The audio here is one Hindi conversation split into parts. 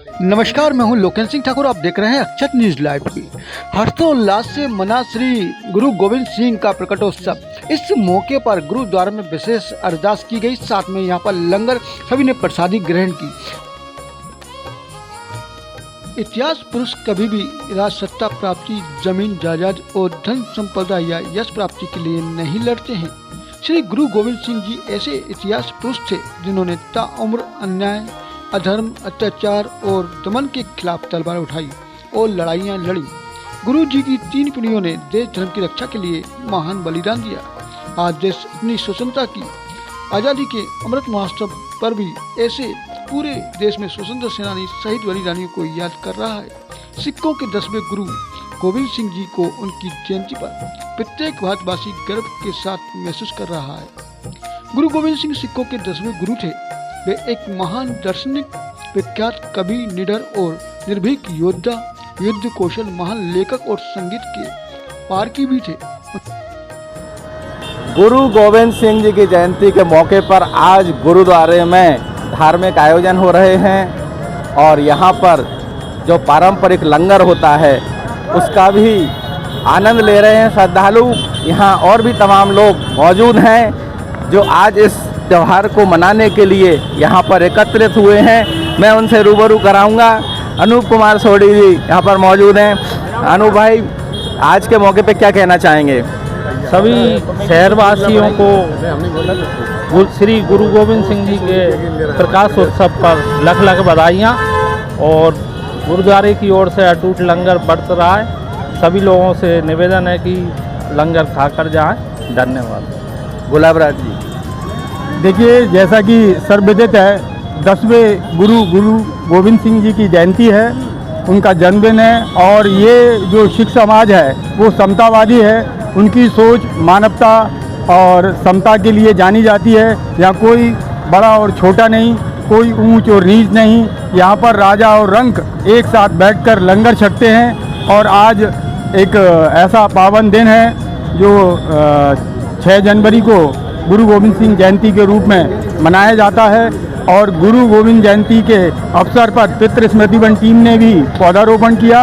नमस्कार, मैं हूं लोकेश सिंह ठाकुर। आप देख रहे हैं अक्षत न्यूज लाइव टीवी। हर्षोल्लास से मना श्री गुरु गोविंद सिंह का प्रकटोत्सव। इस मौके पर गुरुद्वारा में विशेष अरदास की गई, साथ में यहां पर लंगर, सभी ने प्रसादी ग्रहण की। इतिहास पुरुष कभी भी राज सत्ता प्राप्ति, जमीन जायदाद और धन संपदा या यश प्राप्ति के लिए नहीं लड़ते हैं। श्री गुरु गोविंद सिंह जी ऐसे इतिहास पुरुष थे जिन्होंने ताउम्र अन्याय, अधर्म, अत्याचार और दमन के खिलाफ तलवार उठाई और लड़ाइयाँ लड़ी। गुरु जी की 3 पीढ़ियों ने देश धर्म की रक्षा के लिए महान बलिदान दिया। आज देश अपनी स्वतंत्रता की आज़ादी के अमृत महोत्सव पर भी ऐसे पूरे देश में स्वतंत्र सेनानी शहीद बलिदानियों को याद कर रहा है। सिखों के 10वें गुरु गोविंद सिंह जी को उनकी जयंती पर प्रत्येक भारतवासी गर्व के साथ महसूस कर रहा है। गुरु गोविंद सिंह सिखों के 10वें गुरु थे। वे एक महान दार्शनिक, विख्यात कवि, निडर और निर्भीक योद्धा, युद्ध कौशल, महान लेखक और संगीत के पारखी भी थे। गुरु गोविंद सिंह जी की जयंती के मौके पर आज गुरुद्वारे में धार्मिक आयोजन हो रहे हैं और यहाँ पर जो पारंपरिक लंगर होता है उसका भी आनंद ले रहे हैं श्रद्धालु। यहाँ और भी तमाम लोग मौजूद हैं जो आज इस त्यौहार को मनाने के लिए यहाँ पर एकत्रित हुए हैं। मैं उनसे रूबरू कराऊंगा। अनूप कुमार सोडी जी यहाँ पर मौजूद हैं। अनूप भाई, आज के मौके पे क्या कहना चाहेंगे? सभी शहरवासियों को श्री गुरु गोविंद सिंह जी के प्रकाश उत्सव पर लख लख बधाइयाँ और गुरुद्वारे की ओर से अटूट लंगर बरत रहा है। सभी लोगों से निवेदन है कि लंगर खाकर जाएं। धन्यवाद। गुलाब राज जी, देखिए, जैसा कि सर्वविदित है, 10वें गुरु गोविंद सिंह जी की जयंती है, उनका जन्मदिन है और ये जो सिख समाज है वो समतावादी है। उनकी सोच मानवता और समता के लिए जानी जाती है। यहाँ कोई बड़ा और छोटा नहीं, कोई ऊंच और नीच नहीं। यहाँ पर राजा और रंक एक साथ बैठकर लंगर छकते हैं और आज एक ऐसा पावन दिन है जो 6 जनवरी को गुरु गोविंद सिंह जयंती के रूप में मनाया जाता है। और गुरु गोविंद जयंती के अवसर पर पितृ स्मृति वन टीम ने भी पौधारोपण किया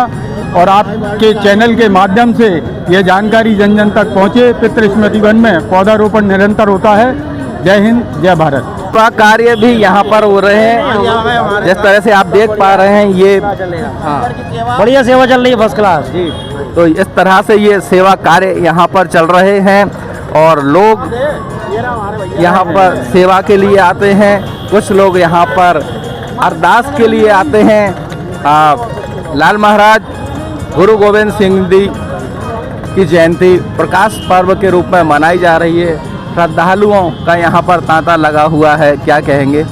और आपके चैनल के माध्यम से यह जानकारी जन जन तक पहुँचे। पितृ स्मृति वन में पौधारोपण निरंतर होता है। जय हिंद, जय भारत। का कार्य भी यहाँ पर हो रहे हैं। जिस तरह से आप देख पा रहे हैं, ये बढ़िया सेवा चल रही है, फर्स्ट क्लास जी। तो इस तरह से ये सेवा कार्य यहाँ पर चल रहे हैं और लोग यहाँ पर सेवा के लिए आते हैं। कुछ लोग यहाँ पर अरदास के लिए आते हैं। लाल महाराज गुरु गोविंद सिंह जी की जयंती प्रकाश पर्व के रूप में मनाई जा रही है। श्रद्धालुओं का यहाँ पर तांता लगा हुआ है, क्या कहेंगे?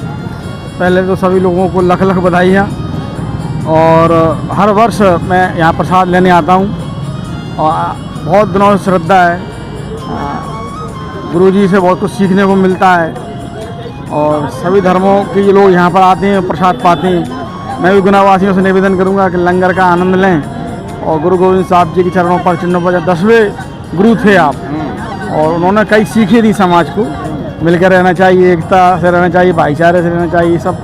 पहले तो सभी लोगों को लख लख बधाइयाँ। और हर वर्ष मैं यहाँ प्रसाद लेने आता हूँ और बहुत दिनों से श्रद्धा है। गुरुजी से बहुत कुछ सीखने को मिलता है और सभी धर्मों के लोग यहाँ पर आते हैं, प्रसाद पाते हैं। मैं भी गुनावासियों से निवेदन करूँगा कि लंगर का आनंद लें और गुरु गोविंद साहब जी के चरणों पर 10वें गुरु थे आप और उन्होंने कई सीखें दी समाज को। मिलकर रहना चाहिए, एकता से रहना चाहिए, भाईचारे से रहना चाहिए। सब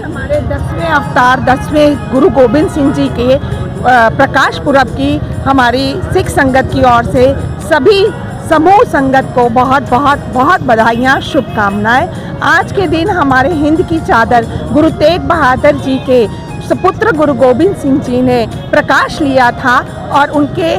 हमारे 10वें अवतार 10वें गुरु गोविंद सिंह जी के प्रकाश पुरब की हमारी सिख संगत की ओर से सभी समूह संगत को बहुत बहुत बहुत बधाइयाँ, शुभकामनाएं। आज के दिन हमारे हिंद की चादर गुरु तेग बहादुर जी के सुपुत्र गुरु गोविंद सिंह जी ने प्रकाश लिया था और उनके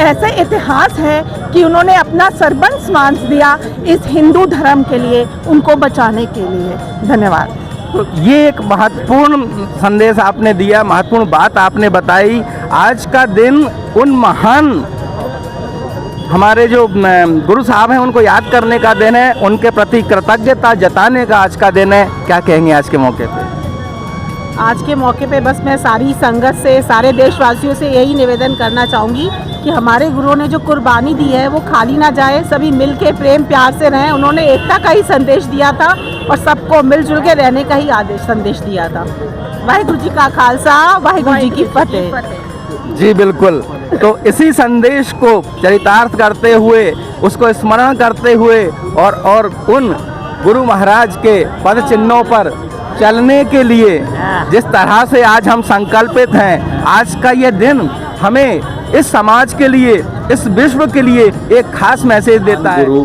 ऐसे इतिहास है कि उन्होंने अपना सर्वस्व मान दिया इस हिंदू धर्म के लिए, उनको बचाने के लिए। धन्यवाद। तो ये एक महत्वपूर्ण संदेश आपने दिया, महत्वपूर्ण बात आपने बताई। आज का दिन उन महान हमारे जो गुरु साहब हैं उनको याद करने का दिन है, उनके प्रति कृतज्ञता जताने का आज का दिन है। क्या कहेंगे आज के मौके पे? आज के मौके पे बस मैं सारी संगत से, सारे देशवासियों से यही निवेदन करना चाहूँगी कि हमारे गुरुओं ने जो कुर्बानी दी है वो खाली ना जाए। सभी मिल के प्रेम प्यार से रहें। उन्होंने एकता का ही संदेश दिया था और सबको मिलजुल के रहने का ही आदेश संदेश दिया था। वाहिगुरु जी का खालसा, वाहिगुरु जी की फतेह। जी बिल्कुल। तो इसी संदेश को चरितार्थ करते हुए, उसको स्मरण करते हुए और उन गुरु महाराज के पद चिन्हों पर चलने के लिए जिस तरह से आज हम संकल्पित हैं, आज का ये दिन हमें इस समाज के लिए, इस विश्व के लिए एक खास मैसेज देता है। गुरु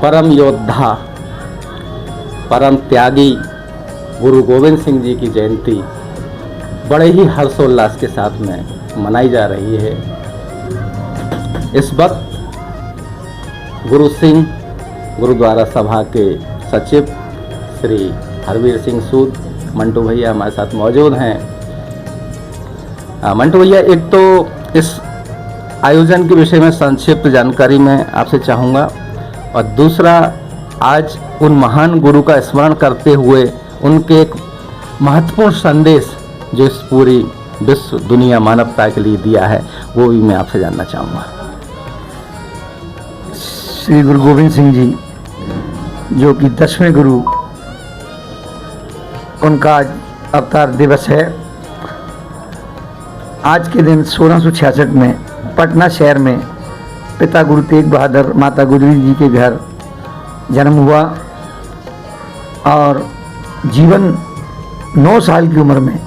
परम योद्धा, परम त्यागी गुरु गोविंद सिंह जी की जयंती बड़े ही हर्षोल्लास के साथ में मनाई जा रही है। इस वक्त गुरु सिंह गुरुद्वारा सभा के सचिव श्री हरवीर सिंह सूद मंटू भैया हमारे साथ मौजूद हैं। मंटू भैया, एक तो इस आयोजन के विषय में संक्षिप्त जानकारी मैं आपसे चाहूँगा, और दूसरा आज उन महान गुरु का स्मरण करते हुए उनके एक महत्वपूर्ण संदेश जो इस पूरी विश्व दुनिया मानवता के लिए दिया है, वो भी मैं आपसे जानना चाहूँगा। श्री गुरु गोविंद सिंह जी जो कि 10वें गुरु, उनका आज अवतार दिवस है। आज के दिन 1666 में पटना शहर में पिता गुरु तेग बहादुर माता गुजरी जी के घर जन्म हुआ, और जीवन 9 साल की उम्र में,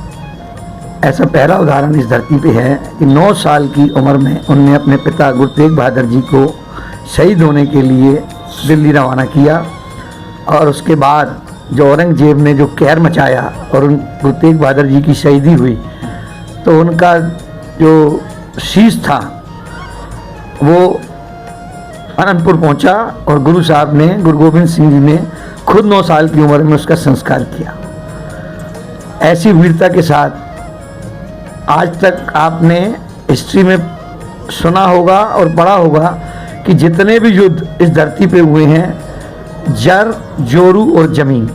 ऐसा पहला उदाहरण इस धरती पे है कि 9 साल की उम्र में उनने अपने पिता गुरु तेग बहादुर जी को शहीद होने के लिए दिल्ली रवाना किया। और उसके बाद जो औरंगजेब ने जो कहर मचाया और उन गुरु तेग बहादुर जी की शहीदी हुई, तो उनका जो शीश था वो अनंतपुर पहुंचा, और गुरु साहब ने, गुरु गोविंद सिंह जी ने खुद 9 साल की उम्र में उसका संस्कार किया। ऐसी वीरता के साथ आज तक आपने हिस्ट्री में सुना होगा और पढ़ा होगा कि जितने भी युद्ध इस धरती पे हुए हैं, जर, जोरू और जमीन,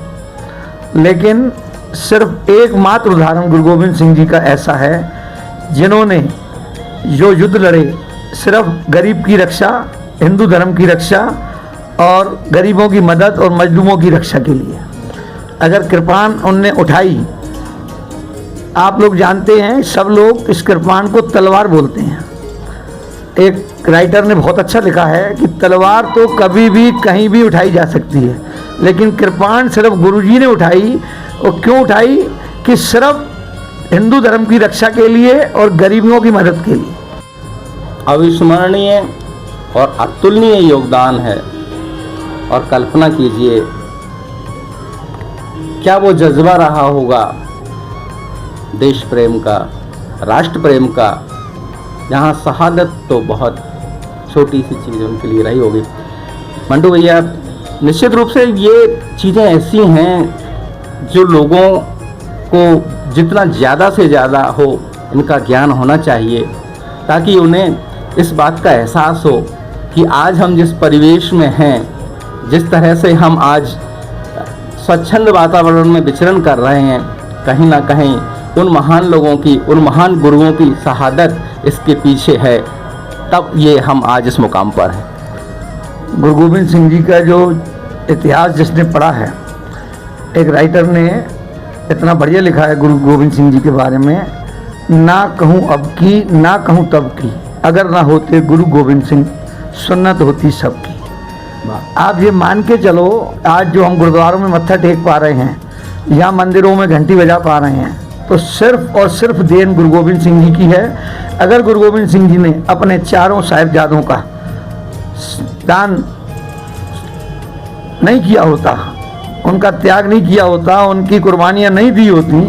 लेकिन सिर्फ एकमात्र उदाहरण गुरु गोविंद सिंह जी का ऐसा है जिन्होंने जो युद्ध लड़े सिर्फ गरीब की रक्षा, हिंदू धर्म की रक्षा और गरीबों की मदद और मजलूमों की रक्षा के लिए। अगर कृपाण उनने उठाई, आप लोग जानते हैं, सब लोग इस कृपाण को तलवार बोलते हैं। एक राइटर ने बहुत अच्छा लिखा है कि तलवार तो कभी भी कहीं भी उठाई जा सकती है, लेकिन कृपाण सिर्फ गुरुजी ने उठाई। और क्यों उठाई? कि सिर्फ हिंदू धर्म की रक्षा के लिए और गरीबों की मदद के लिए। अविस्मरणीय और अतुलनीय योगदान है। और कल्पना कीजिए क्या वो जज्बा रहा होगा देश प्रेम का, राष्ट्र प्रेम का, जहाँ शहादत तो बहुत छोटी सी चीज़ उनके लिए रही होगी। मंटू भैया, निश्चित रूप से ये चीज़ें ऐसी हैं जो लोगों को जितना ज़्यादा से ज़्यादा हो इनका ज्ञान होना चाहिए, ताकि उन्हें इस बात का एहसास हो कि आज हम जिस परिवेश में हैं, जिस तरह से हम आज स्वच्छंद वातावरण में विचरण कर रहे हैं, कहीं ना कहीं उन महान लोगों की, उन महान गुरुओं की शहादत इसके पीछे है, तब ये हम आज इस मुकाम पर हैं। गुरु गोविंद सिंह जी का जो इतिहास जिसने पढ़ा है, एक राइटर ने इतना बढ़िया लिखा है गुरु गोविंद सिंह जी के बारे में, ना कहूँ अब की ना कहूँ तब की, अगर ना होते गुरु गोविंद सिंह सुन्नत होती सबकी। आप ये मान के चलो, आज जो हम गुरुद्वारों में मत्था टेक पा रहे हैं या मंदिरों में घंटी बजा पा रहे हैं, तो सिर्फ और सिर्फ देन गुरु गोविंद सिंह जी की है। अगर गुरु गोविंद सिंह जी ने अपने चारों साहिबजादों का दान नहीं किया होता, उनका त्याग नहीं किया होता, उनकी कुर्बानियाँ नहीं दी होती,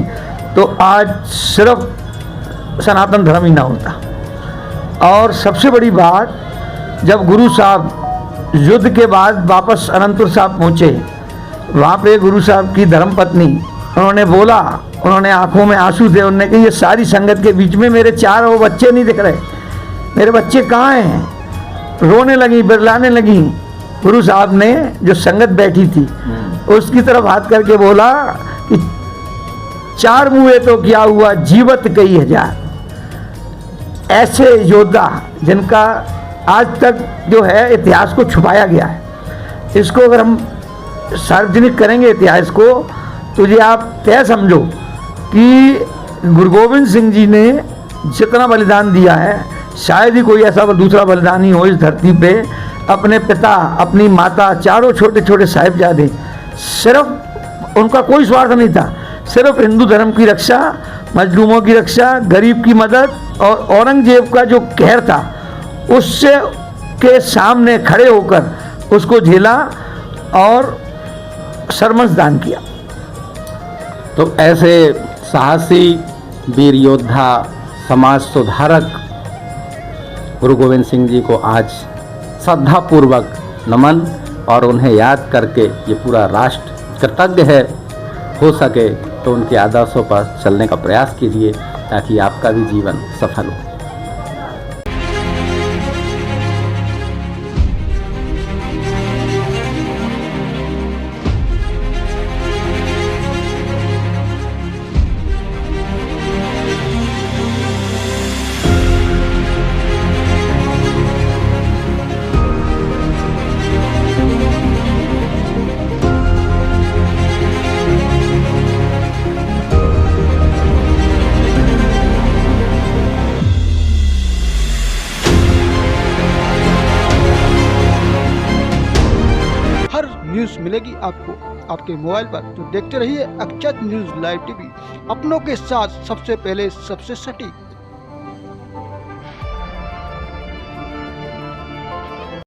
तो आज सिर्फ सनातन धर्म ही ना होता। और सबसे बड़ी बात, जब गुरु साहब युद्ध के बाद वापस अनंतपुर साहब पहुँचे, वहाँ पे गुरु साहब की धर्मपत्नी, उन्होंने बोला, उन्होंने आंखों में आंसू थे, उन्होंने कहा ये सारी संगत के बीच में मेरे 4 बच्चे नहीं दिख रहे, मेरे बच्चे कहाँ हैं? रोने लगी, बिरलाने लगी। गुरु साहब ने जो संगत बैठी थी उसकी तरफ हाथ करके बोला कि 4 मुए तो क्या हुआ, जीवत कई हजार। ऐसे योद्धा जिनका आज तक जो है इतिहास को छुपाया गया है, इसको अगर हम सार्वजनिक करेंगे इतिहास को, तो ये आप तय समझो कि गुरु गोविंद सिंह जी ने जितना बलिदान दिया है, शायद ही कोई ऐसा दूसरा बलिदान ही हो इस धरती पे। अपने पिता, अपनी माता, चारों छोटे छोटे साहिबजादे सिर्फ उनका कोई स्वार्थ नहीं था, सिर्फ हिंदू धर्म की रक्षा, मजलूमों की रक्षा, गरीब की मदद और औरंगजेब का जो कहर था उससे के सामने खड़े होकर उसको झेला और सरमस दान किया। तो ऐसे साहसी वीर योद्धा, समाज सुधारक गुरु गोविंद सिंह जी को आज श्रद्धापूर्वक नमन, और उन्हें याद करके ये पूरा राष्ट्र कृतज्ञ है। हो सके तो उनके आदर्शों पर चलने का प्रयास कीजिए ताकि आपका भी जीवन सफल हो। हर न्यूज़ मिलेगी आपको आपके मोबाइल पर, तो देखते रहिए अक्षत न्यूज़ लाइव टीवी, अपनों के साथ सबसे पहले सबसे सटीक।